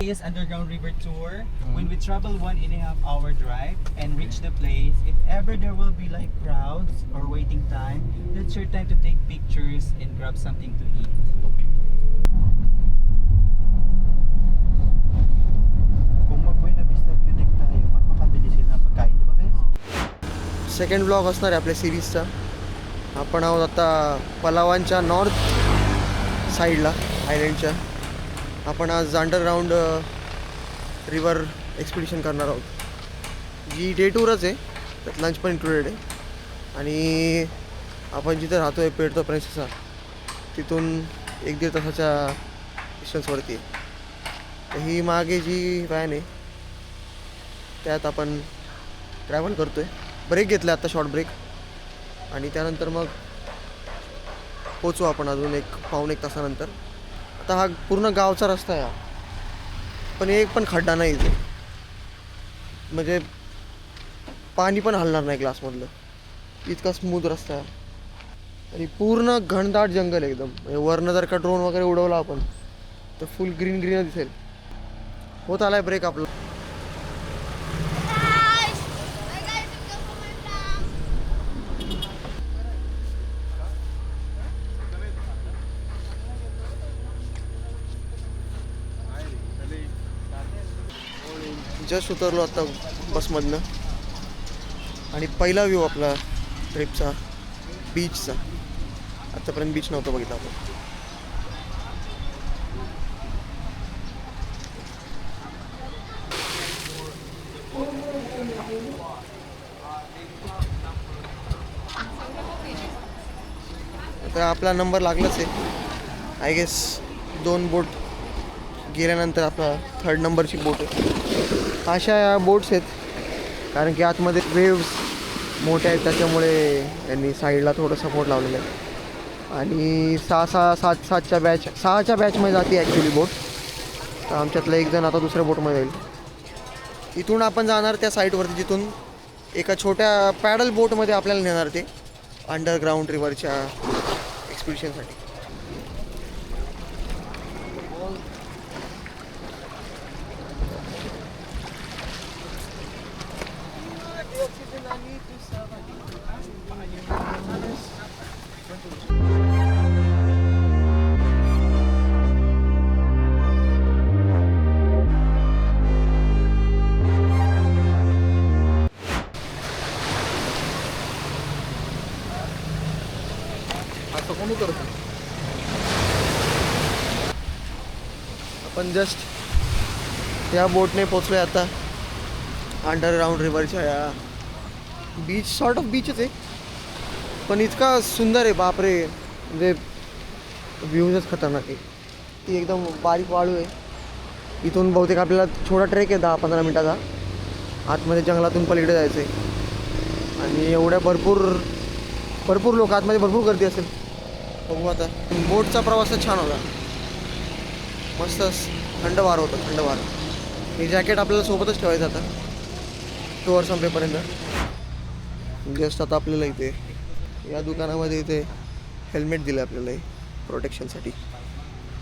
Is underground river tour. When we travel 1.5 hour drive and reach the place, if ever there will be like crowds or waiting time, that's your time to take pictures and grab something to eat. Okay. Kung mag-Buena Vista View Deck tayo, makakabili sila ng pagkain, di ba, Bes? Second blog असणार आहे आपल्या सिरीजचा. आपण आहोत आता पलावांच्या north साईडला, आयलंडच्या. आपण आज underground river expedition करणार आहोत, जी डे टूरच आहे, त्यात लंच पण इन्क्लुडेड आहे. आणि आपण जिथं राहतो आहे पेडतो प्रिन्सेसा, तिथून 1-1.5 तासाच्या डिस्टन्सवरती आहे. तर ही मागे जी व्हॅन आहे त्यात आपण ट्रॅव्हल करतो आहे. ब्रेक घेतला आता, शॉर्ट ब्रेक, आणि त्यानंतर मग पोचू आपण अजून 1-1.25 तासानंतर. आता हा पूर्ण गावचा रस्ता आहे, पण एक पण खड्डा नाही इथे, म्हणजे पाणी पण हलणार नाही ग्लासमधलं, इतका स्मूथ रस्ता आहे. आणि पूर्ण घनदाट जंगल एकदम. वरनं जर का ड्रोन वगैरे उडवला आपण तर फुल ग्रीन ग्रीन दिसेल. होत आलाय ब्रेक आपला. जस्ट उतरलो आता बसमधनं, आणि पहिला व्ह्यू आपला ट्रिपचा बीचचा. आत्तापर्यंत बीच नव्हतं बघितलं आपण. आता आपला नंबर लागलाच आहे आय गेस. 2 बोट गेल्यानंतर आपला 3rd नंबरची बोट आहे. अशा या बोट्स आहेत, कारण की आतमध्ये वेव्स मोठ्या आहेत, त्याच्यामुळे त्यांनी साईडला थोडं सपोर्ट लावलेलं आहे. आणि 6-7च्या बॅच 6च्या बॅचमध्ये जाते ॲक्च्युली बोट. तर आमच्यातलं एक जण आता दुसऱ्या बोटमध्ये जाईल. इथून आपण जाणार त्या साईडवरती, जिथून एका छोट्या पॅडल बोटमध्ये आपल्याला नेणार ते अंडरग्राऊंड रिव्हरच्या एक्सपिडिशनसाठी. आपण जस्ट या बोटने पोचलोय आता अंडरग्राऊंड रिव्हरच्या या बीच. सॉर्ट ऑफ बीचच आहे, पण इतका सुंदर आहे बापरे, म्हणजे व्ह्यूजच खतरनाक आहे. ती एकदम बारीक वाळू आहे. इथून बहुतेक आपल्याला छोटा ट्रेक आहे 10-15 मिनटाचा. आतमध्ये जंगलातून पलीकडे जायचं आहे. आणि एवढ्या भरपूर लोक आतमध्ये, भरपूर गर्दी असेल. बघू आता. बोटचा प्रवास तर छान होता, मस्त थंड वारं होतं, थंड वारं. हे जॅकेट आपल्याला सोबतच ठेवायचं आता टूर संपेपर्यंत. जस्ट आता आपल्याला इथे या दुकानामध्ये इथे हेल्मेट दिलं आपल्याला प्रोटेक्शनसाठी.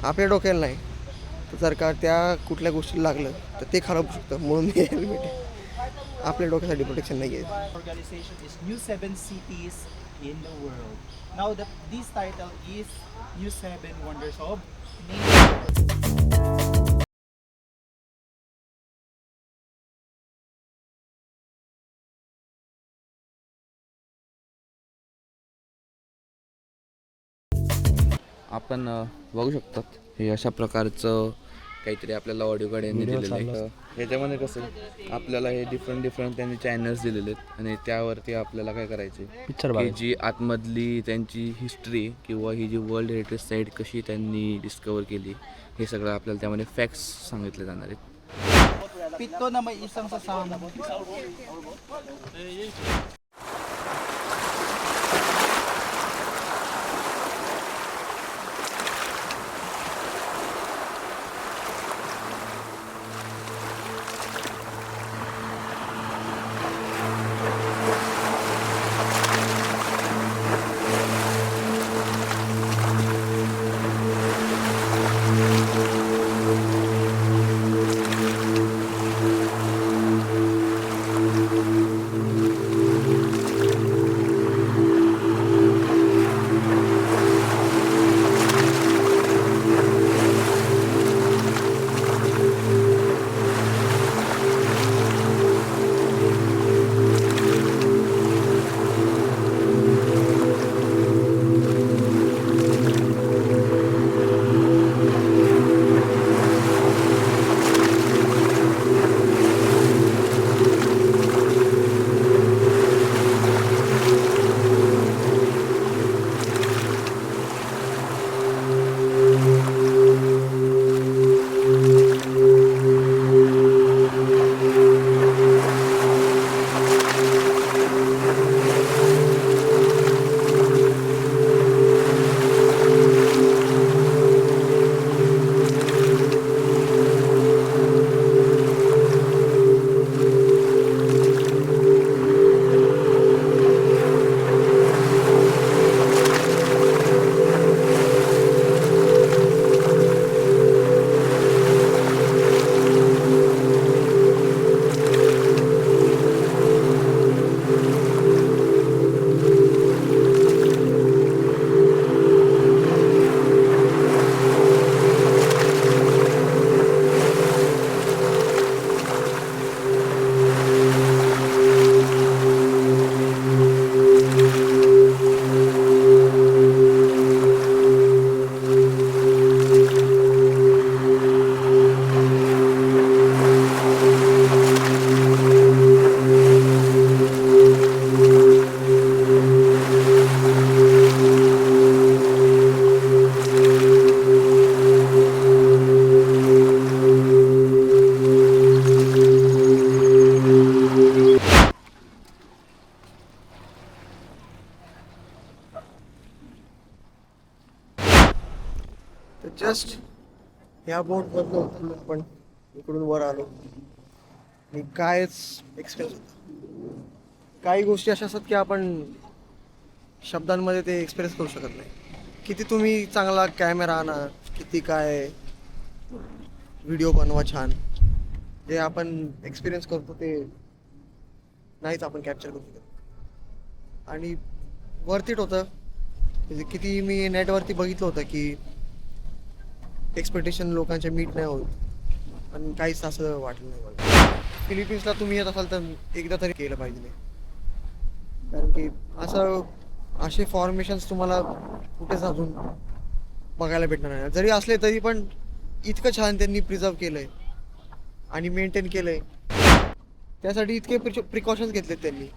आपल्या डोक्याला नाही, तर जर का त्या कुठल्या गोष्टीला लागलं तर ते खराब होऊ शकतं, म्हणून हे हेल्मेट आहे. आपल्या डोक्यासाठी प्रोटेक्शन नाही आहे. Organization is New 7 Cities in the World. Now this title is New 7 Wonders of Nature. आपण बघू शकतात हे अशा प्रकारचं काहीतरी आपल्याला ऑडिओ कार्ड यांनी दिलेलं आहे. ह्याच्यामध्ये कसं आपल्याला हे डिफरंट त्यांनी चॅनल्स दिलेले आहेत, आणि त्यावरती आपल्याला काय करायचे, की जी आतमधली त्यांची हिस्ट्री किंवा ही जी वर्ल्ड हेरिटेज साईट कशी त्यांनी डिस्कवर केली, हे सगळं आपल्याला त्यामध्ये फॅक्ट्स सांगितले जाणार आहेत. Pito na may isang sasama. Just ह्या बोटमधनं उतरलो आपण, इकडून वर आलो आणि कायच एक्सपिरियन्स होता. काही गोष्टी अशा असतात की आपण शब्दांमध्ये ते एक्सप्रेस करू शकत नाही. किती तुम्ही चांगला कॅमेरा आणा, किती काय व्हिडिओ बनवा छान, जे आपण एक्सपिरियन्स करतो ते नाहीच आपण कॅप्चर करू शकत. आणि वर्थ इट होतं. म्हणजे किती मी नेटवरती बघितलं होतं की एक्सपेक्टेशन लोकांचे मीट नाही होत, पण काहीच असं वाटलं नाही मला. फिलिपिन्सला तुम्ही येत असाल तर एकदा तरी केलं पाहिजे, कारण की असे फॉर्मेशन्स तुम्हाला कुठेच अजून बघायला भेटणार नाही. जरी असले तरी पण इतकं छान त्यांनी प्रिझर्व केलंय आणि मेंटेन केलंय. त्यासाठी इतके प्रिकॉशन्स घेतलेत त्यांनी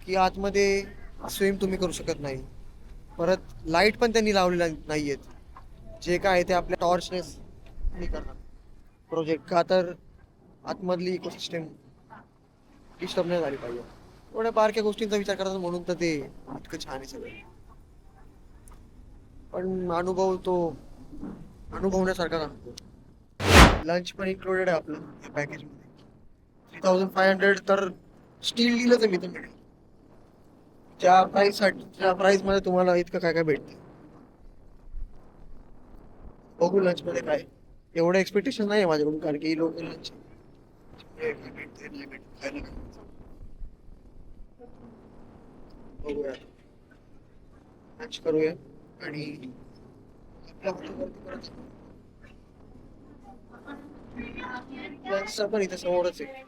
की आतमध्ये स्विम तुम्ही करू शकत नाही. परत लाईट पण त्यांनी लावलेला नाही आहेत. जे काय आहे ते आपल्या टॉर्चनेस नाही करणार प्रोजेक्ट, का तर आतमधली इकोसिस्टम डिस्टर्ब नाही झाली पाहिजे. थोड्या बारक्या गोष्टींचा विचार करतात म्हणून तर ते इतकं छान आहे सगळं. पण अनुभव तो अनुभवण्यासारखा असतो. लंच पण इन्क्लुडेड आहे आपलं या पॅकेजमध्ये. 3500 तर स्टील डीलच आहे मी तर मिळेल. ज्या प्राईसमध्ये तुम्हाला इतकं काय काय भेटतं. बघू लंचमध्ये काय, एवढं एक्सपेक्टेशन नाही आहे माझ्याकडून, कारण की लोक लंच भेटते नाही भेटते खायला काय. बघूया, लंच करूया आणि आपल्या हॉटेलवरती परत लंचचा पण इथे समोरच आहे.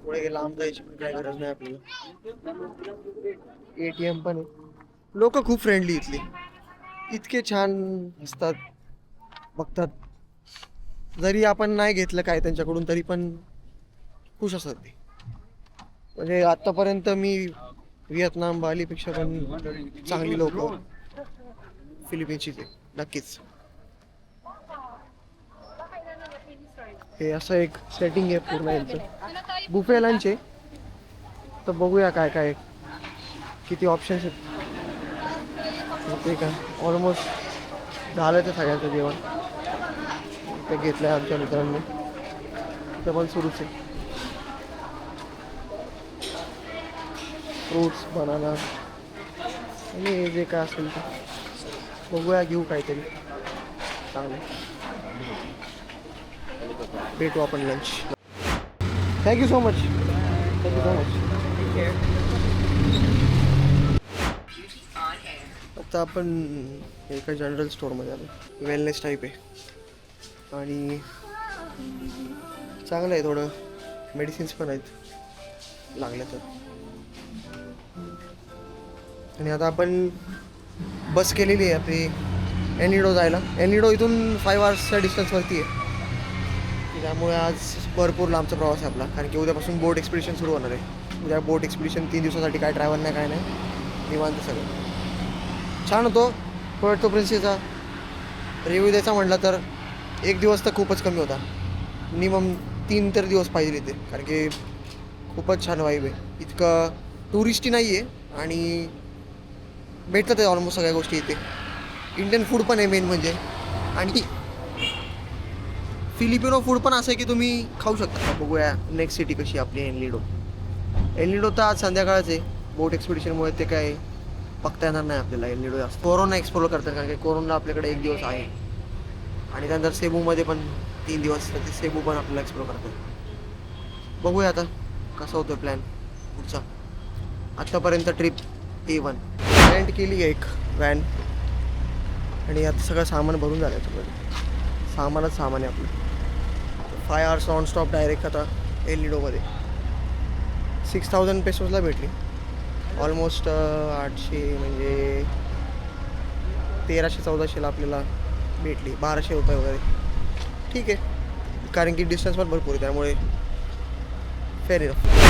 पुढे लांब जायची पण काय गरज नाही आपल्याला. ATM पण आहे. लोक खूप फ्रेंडली इथली, इतके छान असतात, बघतात. जरी आपण नाही घेतलं काय त्यांच्याकडून तरी पण खुश असतात ते. म्हणजे आतापर्यंत मी व्हिएतनाम, बालीपेक्षा पण चांगली लोक फिलिपिन्सची ते नक्कीच. हे असं एक सेटिंग आहे पूर्ण यांचं. बुफे लंच आहे, तर बघूया काय काय किती ऑप्शन्स आहेत. ते का ऑलमोस्ट झालं ते सगळ्यांचं जेवण. ते घेतलं आहे आमच्या मित्रांनी, ते पण सुरूच आहे. फ्रूट्स, बनाना आणि हे जे काय असेल ते बघूया, घेऊ काहीतरी चांगलं. भेटू आपण lunch. Thank you so much. Thank you so much. आता आपण एका जनरल स्टोअरमध्ये आलो. वेलनेस टाईप आहे आणि चांगलं आहे. थोडं मेडिसिन्स पण आहेत लागल्या तर. आणि आता आपण बस केलेली आहे आपली एनिडो जायला. एनिडो इथून 5 hours डिस्टन्सवरती आहे. त्यामुळे आज भरपूर लांबचा प्रवास आहे आपला, कारण की उद्यापासून बोट एक्सपिडिशन सुरू होणार आहे. उद्या बोट एक्सपिडिशन 3 दिवसासाठी, काय ट्रॅव्हल नाही काय नाही, निवांत सगळं. छान होतो. पुएर्तो प्रिन्सेसा रिव्ह्यू द्यायचा म्हटलं तर 1 दिवस तर खूपच कमी होता. मिनिमम 3 तर दिवस पाहिजे इथे, कारण की खूपच छान वाईब आहे. इतकं टुरिस्टी नाही आहे आणि भेटतात आहे ऑलमोस्ट सगळ्या गोष्टी इथे. इंडियन फूड पण आहे मेन म्हणजे. आणि फिलिपिनो फूड पण असं आहे की तुम्ही खाऊ शकता. बघूया नेक्स्ट सिटी कशी आपली एनिडो. एनिडो तर आज संध्याकाळच आहे. बोट एक्सपिडिशनमुळे ते काय बघता येणार नाही आपल्याला एनिडो जास्त. कोरोना एक्सप्लोर करतात, कारण की कोरोना आपल्याकडे 1 दिवस आहे. आणि त्यानंतर सेबूमध्ये पण 3 दिवस, तर ते सेबू पण आपल्याला एक्सप्लोर करतात. बघूया आता कसा होतो प्लॅन पुढचा. आत्तापर्यंत ट्रिप A1 रेंट केली आहे, एक व्हॅन. आणि आता सगळं सामान भरून झालं आहे. सामानच सामान आहे आपलं. 5 hours नॉन स्टॉप डायरेक्ट आता एनिडोमध्ये. 6000 पेसोसला भेटली. ऑलमोस्ट 800 म्हणजे 1300-1400ला आपल्याला भेटली. 1200 रुपये वगैरे. ठीक आहे, कारण की डिस्टन्स पण भरपूर आहे, त्यामुळे फेअर इनफ.